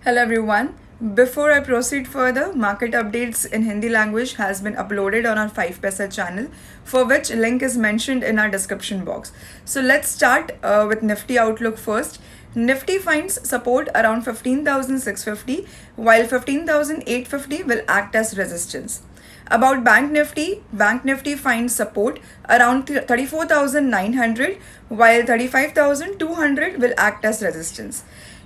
Hello everyone. Before I proceed further, market updates in Hindi language has been uploaded on our 5 Paisa channel, for which link is mentioned in our description box. So let's start with Nifty Outlook first. Nifty finds support around 15,650 while 15,850 will act as resistance. About Bank Nifty finds support around 34,900 while 35,200 will act as resistance.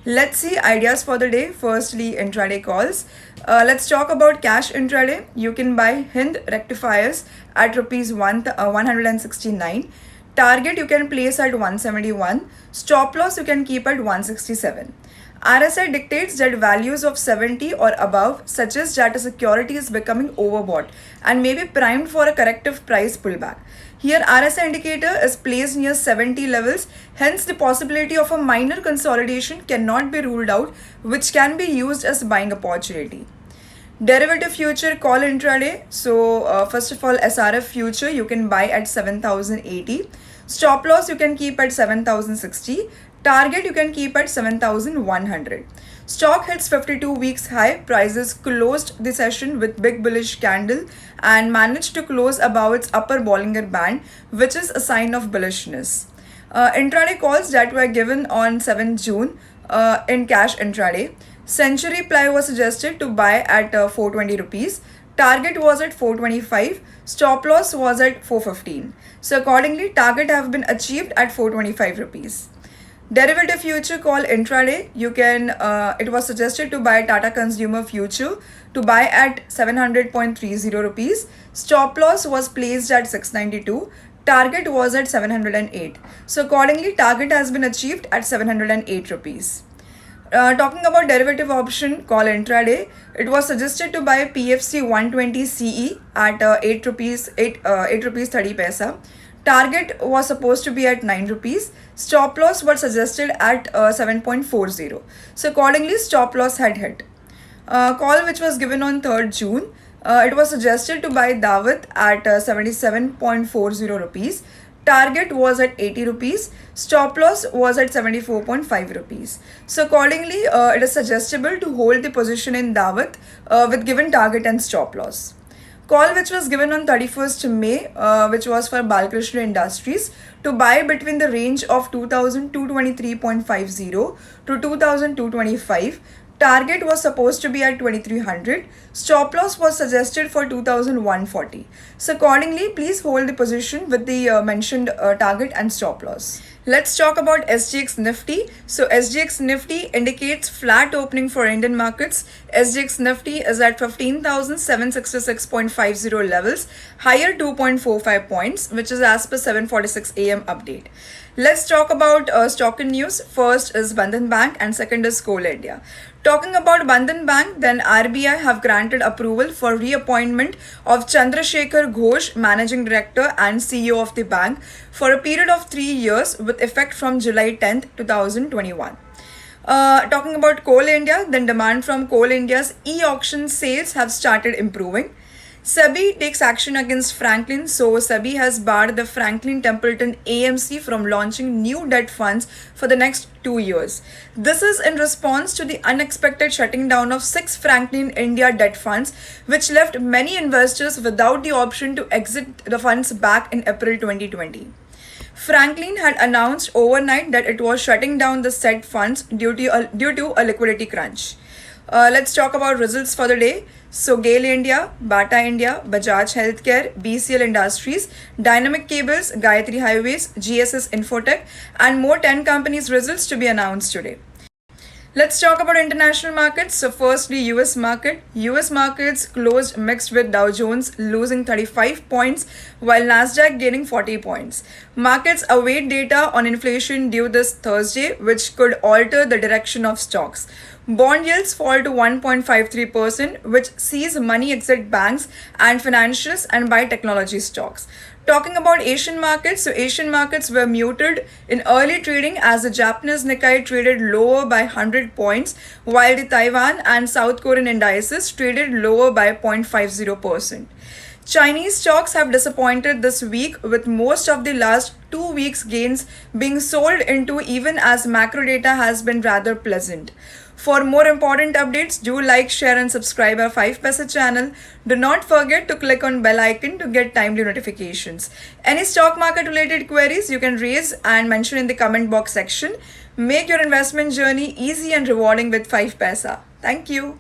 Let's see ideas for the day. Firstly, intraday calls. Let's talk about cash intraday. You can buy Hind rectifiers at rupees 169. Target you can place at 171. Stop loss you can keep at 167. RSI dictates that values of 70 or above suggest that a security is becoming overbought and may be primed for a corrective price pullback. Here RSI indicator is placed near 70 levels, hence the possibility of a minor consolidation cannot be ruled out, which can be used as buying opportunity. Derivative future call intraday. So first of all, SRF future you can buy at 7,080. Stop loss you can keep at 7,060. Target you can keep at 7,100. Stock hits 52 weeks high. Prices closed the session with big bullish candle and managed to close above its upper bollinger band, which is a sign of bullishness. Intraday calls that were given on 7 June in cash intraday. Century ply was suggested to buy at 420 rupees. Target was at 425. Stop loss was at 415. So accordingly, target have been achieved at 425 rupees. Derivative future call intraday. You can. It was suggested to buy Tata Consumer future to buy at 700.30 rupees. Stop loss was placed at 692. Target was at 708. So accordingly, target has been achieved at 708 rupees. Talking about derivative option call intraday, it was suggested to buy PFC 120 CE at 8 rupees 8 rupees 30 paisa. Target was supposed to be at 9 rupees. Stop loss was suggested at 7.40. So accordingly, stop loss had hit. Call which was given on 3rd June. It was suggested to buy Dawat at 77.40 rupees. Target was at 80 rupees. Stop loss was at 74.5 rupees. So accordingly, it is suggestible to hold the position in Dawat with given target and stop loss. Call which was given on 31st May, which was for Balkrishna Industries, to buy between the range of 2,223.50 to 2,225. Target was supposed to be at 2,300. Stop loss was suggested for 2,140. So accordingly, please hold the position with the mentioned target and stop loss. Let's talk about Stx Nifty. So Stx Nifty indicates flat opening for Indian markets. Stx Nifty is at 15,766.50 levels, higher 2.45 points, which is as per 7:46 a.m. update. Let's talk about stock and news. First is Bandhan Bank and second is Coal India. Talking about Bandhan Bank, then RBI have granted approval for reappointment of Chandrasekhar Ghosh, Managing Director and CEO of the bank, for a period of 3 years with effect from July 10th, 2021. Talking about Coal India, then demand from Coal India's e-auction sales have started improving. SEBI takes action against Franklin. So SEBI has barred the Franklin Templeton AMC from launching new debt funds for the next 2 years. This is in response to the unexpected shutting down of 6 Franklin India debt funds, which left many investors without the option to exit the funds back in April 2020. Franklin had announced overnight that it was shutting down the said funds due to a liquidity crunch. Let's talk about results for the day. So GAIL India, Bata India, Bajaj Healthcare, BCL Industries, Dynamic Cables, Gayatri Highways, GSS Infotech, and more 10 companies' results to be announced today. Let's talk about international markets. So firstly, US market. US markets closed mixed with Dow Jones losing 35 points while Nasdaq gaining 40 points. Markets await data on inflation due this Thursday, which could alter the direction of stocks. Bond yields fall to 1.53%, which sees money exit banks and financials and buy technology stocks. Talking about Asian markets, so Asian markets were muted in early trading as the Japanese Nikkei traded lower by 100 points, while the Taiwan and South Korean indices traded lower by 0.50%. Chinese stocks have disappointed this week, with most of the last 2 weeks' gains being sold into even as macro data has been rather pleasant. For more important updates, do like, share and subscribe our 5 Paisa channel. Do not forget to click on bell icon to get timely notifications. Any stock market related queries you can raise and mention in the comment box section. Make your investment journey easy and rewarding with 5 Paisa. Thank you.